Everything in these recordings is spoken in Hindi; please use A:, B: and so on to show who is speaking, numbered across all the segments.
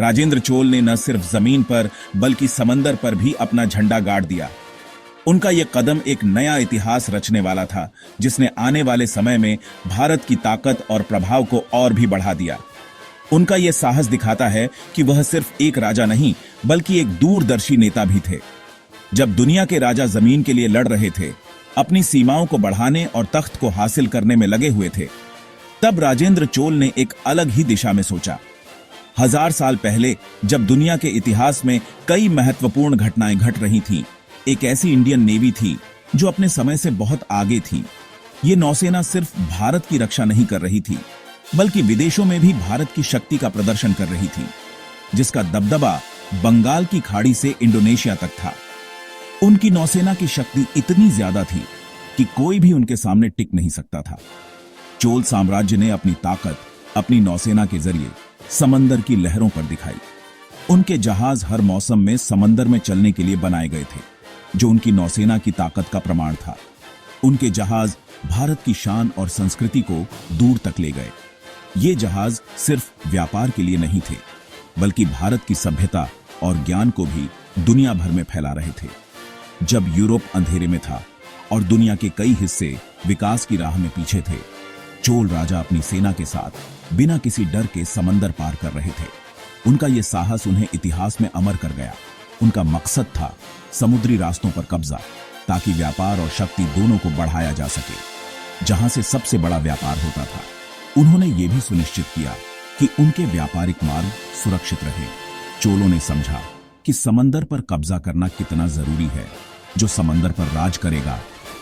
A: राजेंद्र चोल ने न सिर्फ जमीन पर बल्कि समंदर पर भी अपना झंडा गाड़ दिया। उनका यह कदम एक नया इतिहास रचने वाला था, जिसने आने वाले समय में भारत की ताकत और प्रभाव को और भी बढ़ा दिया। उनका यह साहस दिखाता है कि वह सिर्फ एक राजा नहीं बल्कि एक दूरदर्शी नेता भी थे। जब दुनिया के राजा जमीन के लिए लड़ रहे थे, अपनी सीमाओं को बढ़ाने और तख्त को हासिल करने में लगे हुए थे, तब राजेंद्र चोल ने एक अलग ही दिशा में सोचा। 1000 साल पहले जब दुनिया के इतिहास में कई महत्वपूर्ण घटनाएं घट रही थीं, एक ऐसी इंडियन नेवी थी जो अपने समय से बहुत आगे थी। ये नौसेना सिर्फ भारत की रक्षा नहीं कर रही थी, बल्कि विदेशों में भी भारत की शक्ति का प्रदर्शन कर रही थी, जिसका दबदबा बंगाल की खाड़ी से इंडोनेशिया तक था। उनकी नौसेना की शक्ति इतनी ज्यादा थी कि कोई भी उनके सामने टिक नहीं सकता था। चोल साम्राज्य ने अपनी ताकत अपनी नौसेना के जरिए समंदर की लहरों पर दिखाई। उनके जहाज हर मौसम में समंदर में चलने के लिए बनाए गए थे, जो उनकी नौसेना की ताकत का प्रमाण था। उनके जहाज भारत की शान और संस्कृति को दूर तक ले गए। ये जहाज सिर्फ व्यापार के लिए नहीं थे, बल्कि भारत की सभ्यता और ज्ञान को भी दुनिया भर में फैला रहे थे। जब यूरोप अंधेरे में था और दुनिया के कई हिस्से विकास की राह में पीछे थे, चोल राजा अपनी सेना के साथ बिना किसी डर के समंदर पार कर रहे थे। उनका यह साहस उन्हें इतिहास में अमर कर गया। उनका मकसद था समुद्री रास्तों पर कब्जा, ताकि व्यापार और शक्ति दोनों को बढ़ाया जा सके। जहां से सबसे बड़ा व्यापार होता था, उन्होंने यह भी सुनिश्चित किया कि उनके व्यापारिक मार्ग सुरक्षित रहे। चोलों ने समझा कि समंदर पर कब्जा करना कितना जरूरी है। जो समंदर पर राज करेगा,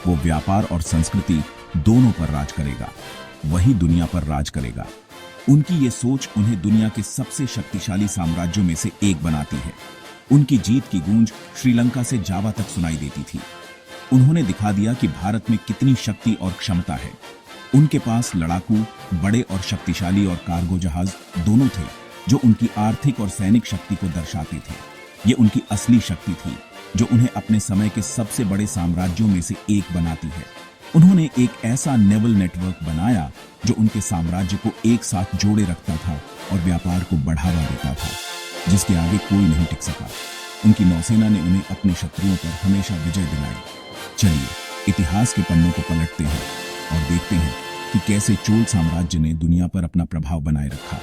A: वो व्यापार और संस्कृति दोनों पर राज करेगा, वही दुनिया पर राज करेगा। उनकी ये सोच उन्हें दुनिया के सबसे शक्तिशाली साम्राज्यों में से एक बनाती है। उनकी जीत की गूंज श्रीलंका से जावा तक सुनाई देती थी। उन्होंने दिखा दिया कि भारत में कितनी शक्ति और क्षमता है। उनके पास लड़ाकू, बड़े और शक्तिशाली और कार्गो जहाज दोनों थे, जो उनकी आर्थिक और सैनिक शक्ति को दर्शाते थे। ये उनकी असली शक्ति थी, जो उन्हें अपने समय के सबसे बड़े साम्राज्यों में से एक बनाती है। उन्होंने एक ऐसा नेवल नेटवर्क बनाया जो उनके साम्राज्य को एक साथ जोड़े रखता था और व्यापार को बढ़ावा देता था, जिसके आगे कोई नहीं टिक सका। उनकी नौसेना ने उन्हें अपने शत्रुओं पर हमेशा विजय दिलाई। चलिए इतिहास के पन्नों को पलटते हैं और देखते हैं कि कैसे चोल साम्राज्य ने दुनिया पर अपना प्रभाव बनाए रखा,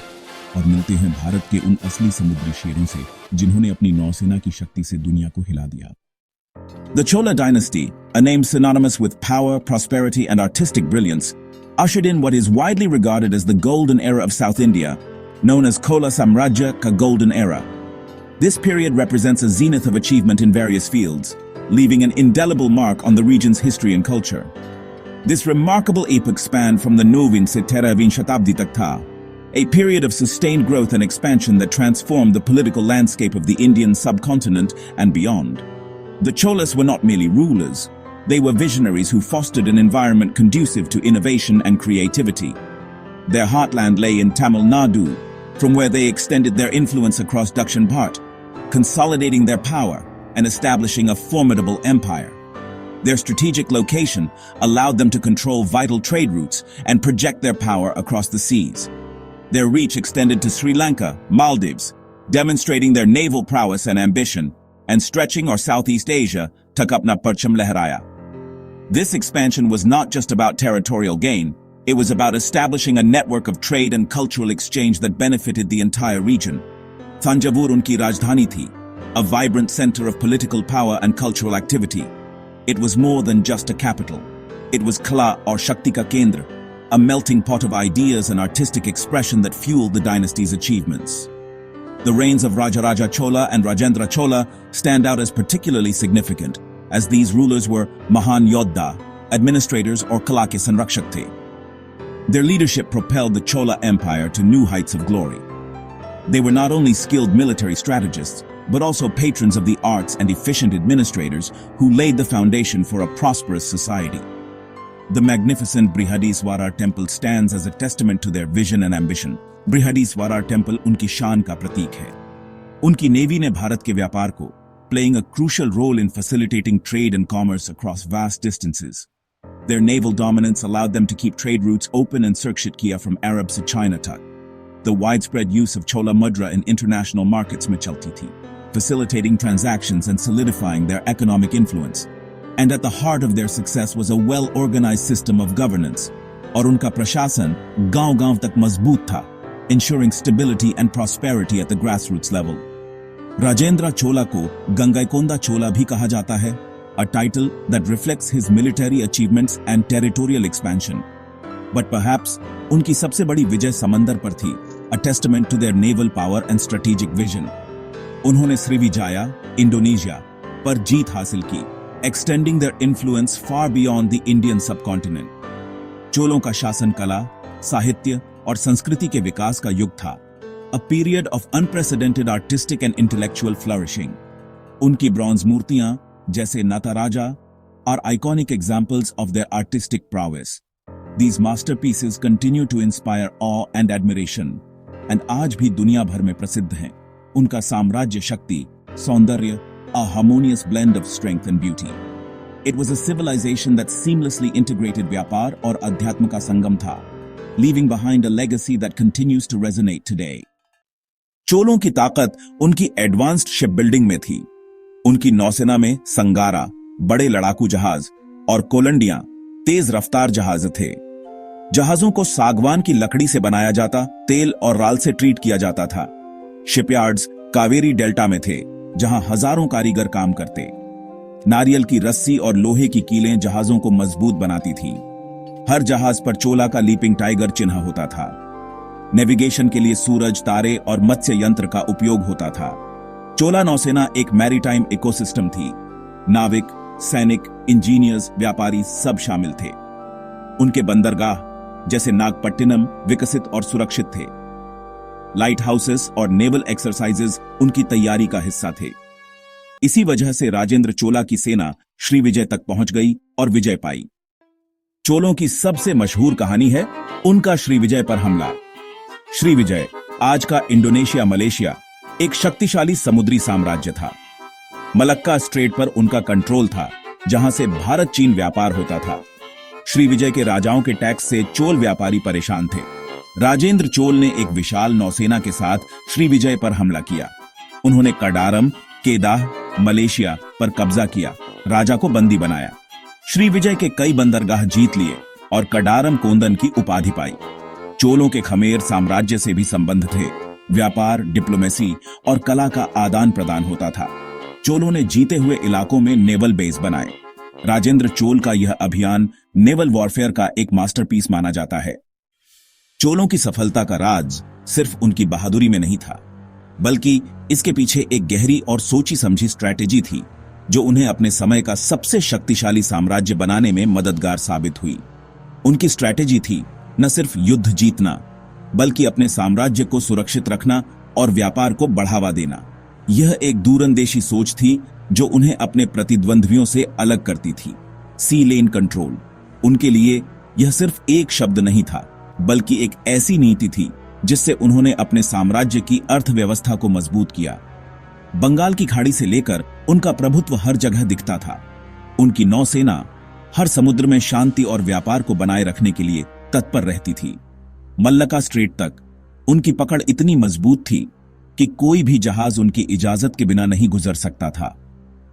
A: और मिलते हैं भारत के उन असली समुद्री शेरों से जिन्होंने अपनी नौसेना की शक्ति से दुनिया को हिला दिया। The Chola dynasty, a name synonymous with power, prosperity, and artistic brilliance, ushered in what is widely regarded as the golden era of South India, known as Chola Samrajya ka Golden Era. This period represents a zenith of achievement in various fields, leaving an indelible mark on the region's history and culture. This remarkable epoch spanned from the Novin se Teravin Shatabdi tak tha, a period of sustained growth and expansion that transformed the political landscape of the Indian subcontinent and beyond. The Cholas were not merely rulers, they were visionaries who fostered an environment conducive to innovation and creativity. Their heartland lay in Tamil Nadu, from where they extended their influence across Dakshin Bharat, consolidating their power and establishing a formidable empire. Their strategic location allowed them to control vital trade routes and project their power across the seas. Their reach extended to Sri Lanka, Maldives, demonstrating their naval prowess and ambition, and stretching or Southeast Asia, tak apna parcham lehraya. This expansion was not just about territorial gain, it was about establishing a network of trade and cultural exchange that benefited the entire region. Thanjavur unki rajdhani thi, a vibrant center of political power and cultural activity. It was more than just a capital. It was Kala or Shakti ka Kendra, a melting pot of ideas and artistic expression that fueled the dynasty's achievements. The reigns of Rajaraja Chola and Rajendra Chola stand out as particularly significant, as these rulers were Mahan Yodha, administrators or Kalaki Sanrakshak the. Their leadership propelled the Chola Empire to new heights of glory. They were not only skilled military strategists, but also patrons of the arts and efficient administrators who laid the foundation for a prosperous society. The magnificent Brihadiswarar temple stands as a testament to their vision and ambition. Brihadiswarar temple उनकी शान का प्रतीक है। उनकी नेवी ने भारत के व्यापार को, playing a crucial role in facilitating trade and commerce across vast distances. Their naval dominance allowed them to keep trade routes open and Circuit Kia from Arabs to China tak. the widespread use of chola mudra in international markets में चलती थी, facilitating transactions and solidifying their economic influence. And at the heart of their success was a well-organized system of governance. और उनका प्रशासन गांव-गांव तक मजबूत था, ensuring stability and prosperity at the grassroots level. Rajendra चोला को गंगईकोंडा चोला भी कहा जाता है, a title that reflects his military achievements and territorial expansion. But perhaps उनकी सबसे बड़ी विजय समंदर पर थी, a testament to their naval power and strategic vision. उन्होंने श्रीविजाया, इंडोनेशिया पर जीत हासिल की, extending their influence far beyond the Indian subcontinent. चोलों का शासन कला, साहित्य और संस्कृति के विकास का युग था, a period of unprecedented artistic and intellectual flourishing. उनकी ब्रॉन्ज मूर्तियां जैसे Nataraja are iconic examples of their artistic prowess. These masterpieces continue to inspire awe and admiration, and आज भी दुनिया भर में प्रसिद्ध हैं. उनका साम्राज्य शक्ति, सौंदर्य, a harmonious blend of strength and beauty. It was a civilization that seamlessly integrated व्यापार और अध्यात्म का संगम था, leaving behind a legacy that continues to resonate today. चोलों की ताकत उनकी एडवांस्ड शिप बिल्डिंग में थी. उनकी नौसेना में संगारा, बड़े लड़ाकू जहाज और कोलंडियां, तेज रफ्तार जहाज थे. जहाजों को सागवान की लकड़ी से बनाया जाता, तेल और राल से ट्रीट किया जाता था. शिपयार्ड्स कावेरी डेल्टा में थे, जहां हजारों कारीगर काम करते. नारियल की रस्सी और लोहे की कीलें जहाजों को मजबूत बनाती थी. हर जहाज पर चोला का लीपिंग टाइगर चिन्ह होता था. नेविगेशन के लिए सूरज, तारे और मत्स्य यंत्र का उपयोग होता था. चोला नौसेना एक मैरीटाइम इकोसिस्टम थी. नाविक, सैनिक, इंजीनियर्स, व्यापारी सब शामिल थे. उनके बंदरगाह जैसे नागपट्टिनम विकसित और सुरक्षित थे. लाइट हाउसेस और नेवल एक्सरसाइजेज उनकी तैयारी का हिस्सा थे. इसी वजह से राजेंद्र चोला की सेना श्रीविजय तक पहुंच गई और विजय पाई. चोलों की सबसे मशहूर कहानी है उनका श्रीविजय पर हमला. श्रीविजय, आज का इंडोनेशिया मलेशिया, एक शक्तिशाली समुद्री साम्राज्य था. मलक्का स्ट्रेट पर उनका कंट्रोल था, जहां से भारत चीन व्यापार होता था. श्रीविजय के राजाओं के टैक्स से चोल व्यापारी परेशान थे. राजेंद्र चोल ने एक विशाल नौसेना के साथ श्रीविजय पर हमला किया. उन्होंने कडारम, केदाह, मलेशिया पर कब्जा किया, राजा को बंदी बनाया. श्रीविजय के कई बंदरगाह जीत लिए और कडारम कोंदन की उपाधि पाई. चोलों के खमेर साम्राज्य से भी संबंध थे. व्यापार, डिप्लोमेसी और कला का आदान प्रदान होता था. चोलों ने जीते हुए इलाकों में नेवल बेस बनाए. राजेंद्र चोल का यह अभियान नेवल वॉरफेयर का एक मास्टरपीस माना जाता है. चोलों की सफलता का राज सिर्फ उनकी बहादुरी में नहीं था, बल्कि इसके पीछे एक गहरी और सोची समझी स्ट्रैटेजी थी, जो उन्हें अपने समय का सबसे शक्तिशाली साम्राज्य बनाने में मददगार साबित हुई. उनकी स्ट्रैटेजी थी न सिर्फ युद्ध जीतना, बल्कि अपने साम्राज्य को सुरक्षित रखना और व्यापार को बढ़ावा देना. यह एक दूरंदेशी सोच थी जो उन्हें अपने प्रतिद्वंद्वियों से अलग करती थी. सी लेन कंट्रोल उनके लिए यह सिर्फ एक शब्द नहीं था, बल्कि एक ऐसी नीति थी जिससे उन्होंने अपने साम्राज्य की अर्थव्यवस्था को मजबूत किया. बंगाल की खाड़ी से लेकर उनका प्रभुत्व हर जगह दिखता था. उनकी नौसेना हर समुद्र में शांति और व्यापार को बनाए रखने के लिए तत्पर रहती थी. मल्लका स्ट्रेट तक उनकी पकड़ इतनी मजबूत थी कि कोई भी जहाज उनकी इजाजत के बिना नहीं गुजर सकता था.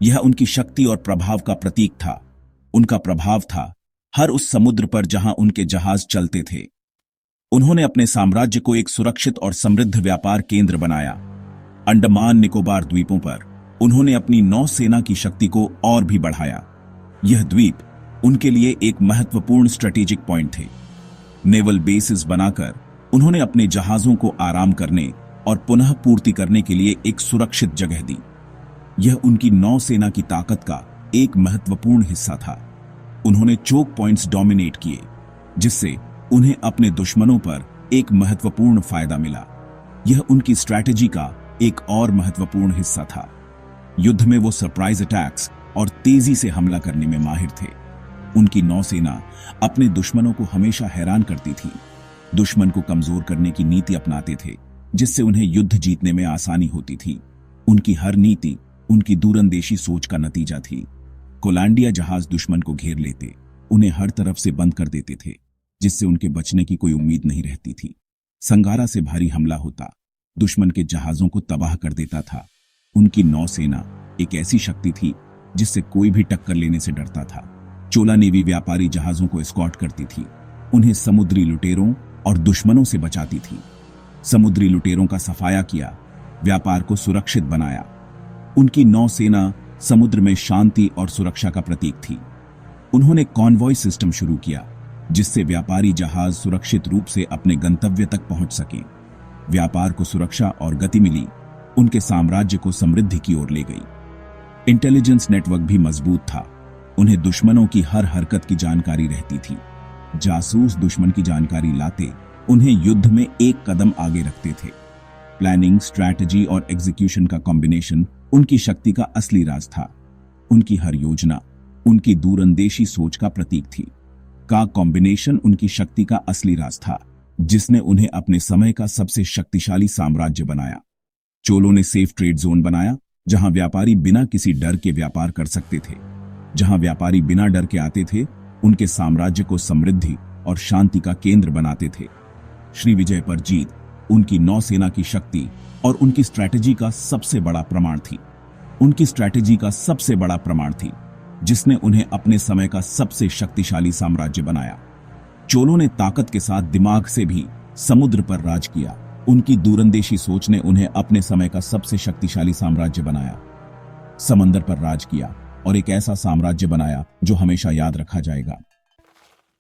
A: यह उनकी शक्ति और प्रभाव का प्रतीक था. उनका प्रभाव था हर उस समुद्र पर जहां उनके जहाज चलते थे. उन्होंने अपने साम्राज्य को एक सुरक्षित और समृद्ध व्यापार केंद्र बनाया. अंडमान निकोबार द्वीपों पर उन्होंने अपनी नौसेना की शक्ति को और भी बढ़ाया. यह द्वीप उनके लिए एक महत्वपूर्ण स्ट्रेटेजिक पॉइंट थे. नेवल बेसिस बनाकर उन्होंने अपने जहाजों को आराम करने और पुनः पूर्ति करने के लिए एक सुरक्षित जगह दी. यह उनकी नौसेना की ताकत का एक महत्वपूर्ण हिस्सा था. उन्होंने चोक पॉइंट्स डोमिनेट किए, जिससे उन्हें अपने दुश्मनों पर एक महत्वपूर्ण फायदा मिला. यह उनकी स्ट्रैटेजी का एक और महत्वपूर्ण हिस्सा था. युद्ध में वो सरप्राइज अटैक्स और तेजी से हमला करने में माहिर थे. उनकी नौसेना अपने दुश्मनों को हमेशा हैरान करती थी. दुश्मन को कमजोर करने की नीति अपनाते थे, जिससे उन्हें युद्ध जीतने में आसानी होती थी. उनकी हर नीति उनकी दूरंदेशी सोच का नतीजा थी. कोलंडिया जहाज दुश्मन को घेर लेते, उन्हें हर तरफ से बंद कर देते थे, जिससे उनके बचने की कोई उम्मीद नहीं रहती थी. संगारा से भारी हमला होता, दुश्मन के जहाजों को तबाह कर देता था। उनकी नौसेना एक ऐसी शक्ति थी जिससे कोई भी टक्कर लेने से डरता था। चोला नेवी व्यापारी जहाजों को एस्कॉर्ट करती थी, उन्हें समुद्री लुटेरों और दुश्मनों से बचाती थी। समुद्री लुटेरों का सफाया किया, व्यापार को सुरक्षित बनाया। उनकी नौसेना समुद्र में शांति और सुरक्षा का प्रतीक थी। उन्होंने कॉन्वॉय सिस्टम शुरू किया, जिससे व्यापारी जहाज सुरक्षित रूप से अपने गंतव्य तक पहुंच सके। व्यापार को सुरक्षा और गति मिली, उनके साम्राज्य को समृद्धि की ओर ले गई। इंटेलिजेंस नेटवर्क भी मजबूत था, उन्हें दुश्मनों की हर हरकत की जानकारी रहती थी। जासूस दुश्मन की जानकारी लाते, उन्हें युद्ध में एक कदम आगे रखते थे। प्लानिंग, स्ट्रैटेजी और एग्जीक्यूशन का कॉम्बिनेशन उनकी शक्ति का असली राज था। उनकी हर योजना उनकी दूरंदेशी सोच का प्रतीक थी। का कॉम्बिनेशन उनकी शक्ति का असली राज था, जिसने उन्हें अपने समय का सबसे शक्तिशाली साम्राज्य बनाया। चोलों ने सेफ ट्रेड जोन बनाया, जहां व्यापारी बिना किसी डर के व्यापार कर सकते थे। जहां व्यापारी बिना डर के आते थे, उनके साम्राज्य को समृद्धि और शांति का केंद्र बनाते थे। श्रीविजय पर जीत उनकी नौसेना की शक्ति और उनकी स्ट्रैटेजी का सबसे बड़ा प्रमाण थी। उनकी स्ट्रैटेजी का सबसे बड़ा प्रमाण थी, जिसने उन्हें अपने समय का सबसे शक्तिशाली साम्राज्य बनाया। चोलों ने ताकत के साथ दिमाग से भी समुद्र पर राज किया। उनकी दूरंदेशी सोच ने उन्हें अपने समय का सबसे शक्तिशाली साम्राज्य बनाया। समंदर पर राज किया और एक ऐसा साम्राज्य बनाया जो हमेशा याद रखा जाएगा।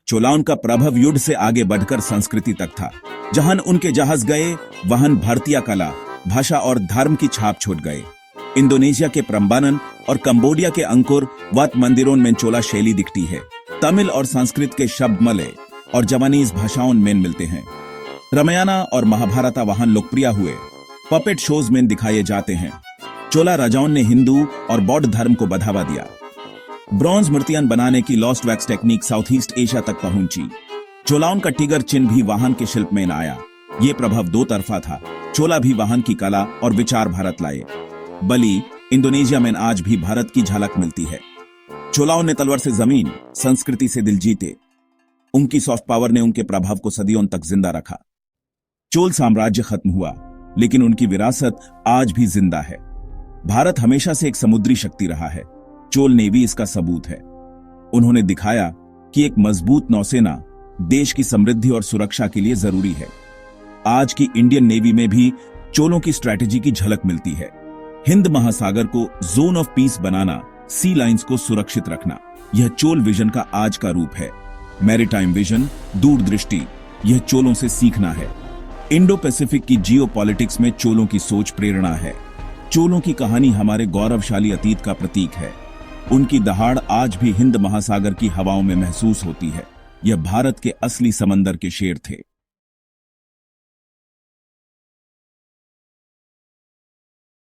A: चोलाओं का प्रभाव युद्ध से आगे बढ़कर संस्कृति तक था। जहां उनके जहाज गए, वहां भारतीय कला, भाषा और धर्म की छाप छोड़ गए। इंडोनेशिया के प्रम्बानन और कंबोडिया के अंकुर वात मंदिरों में चोला शैली दिखती है। तमिल और संस्कृत के शब्द मलय और जापानीज भाषाओं में मिलते हैं। रामायण और महाभारत वहां लोकप्रिय हुए। पपेट शोज में दिखाए जाते हैं। चोला राजाओं ने हिंदू और बौद्ध धर्म को बढ़ावा दिया। ब्रॉन्ज मूर्तियां बनाने की lost wax technique south east Asia तक पहुंची। चोलाओं का टिगर चिन्ह भी वाहन के शिल्प में आया। ये प्रभाव दो तरफा था। चोला भी वाहन की कला और विचार भारत लाए। बली, इंडोनेशिया में आज भी भारत की झलक मिलती है। चोलाओं ने तलवार से जमीन, संस्कृति से दिल जीते। उनकी सॉफ्ट पावर ने उनके प्रभाव को सदियों तक जिंदा रखा। चोल साम्राज्य खत्म हुआ, लेकिन उनकी विरासत आज भी जिंदा है। भारत हमेशा से एक समुद्री शक्ति रहा है। चोल नेवी इसका सबूत है। उन्होंने दिखाया कि एक मजबूत नौसेना देश की समृद्धि और सुरक्षा के लिए जरूरी है। आज की इंडियन नेवी में भी चोलों की स्ट्रैटेजी की झलक मिलती है। हिंद महासागर को जोन ऑफ पीस बनाना, सी लाइंस को सुरक्षित रखना, यह चोल विजन का आज का रूप है। मैरीटाइम विजन, दूरदृष्टि, यह चोलों से सीखना है। इंडो पैसिफिक की जियो पॉलिटिक्स में चोलों की सोच प्रेरणा है। चोलों की कहानी हमारे गौरवशाली अतीत का प्रतीक है। उनकी दहाड़ आज भी हिंद महासागर की हवाओं में महसूस होती है। यह भारत के असली समंदर के शेर थे।